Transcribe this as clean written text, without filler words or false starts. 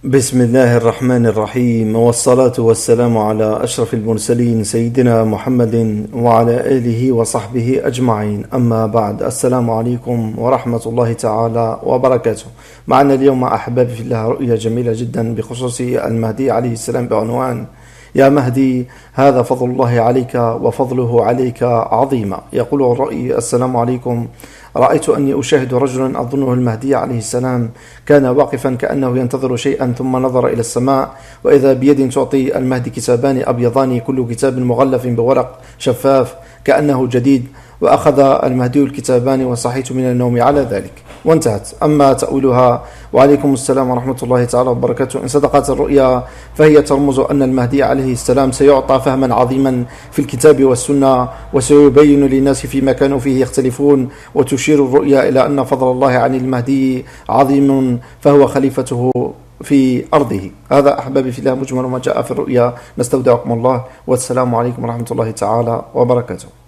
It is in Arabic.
بسم الله الرحمن الرحيم، والصلاة والسلام على أشرف المرسلين سيدنا محمد وعلى آله وصحبه أجمعين. أما بعد، السلام عليكم ورحمة الله تعالى وبركاته. معنا اليوم أحبابي في الله رؤية جميلة جدا بخصوص المهدي عليه السلام بعنوان: يا مهدي، هذا فضل الله عليك وفضله عليك عظيما. يقول الرأي: السلام عليكم. رأيت أني أشاهد رجلا أظنه المهدي عليه السلام، كان واقفا كأنه ينتظر شيئا، ثم نظر إلى السماء، وإذا بيد تعطي المهدي كتابان أبيضان، كل كتاب مغلف بورق شفاف كأنه جديد، وأخذ المهدي الكتابان وصحيت من النوم على ذلك. وانتهت. أما تأويلها: وعليكم السلام ورحمة الله تعالى وبركاته. إن صدقت الرؤيا فهي ترمز أن المهدي عليه السلام سيعطى فهما عظيما في الكتاب والسنة، وسيبين للناس فيما كانوا فيه يختلفون، وتشير الرؤيا إلى أن فضل الله عن المهدي عظيم، فهو خليفته في أرضه. هذا أحبابي في الله مجمل ما جاء في الرؤيا. نستودعكم الله، والسلام عليكم ورحمة الله تعالى وبركاته.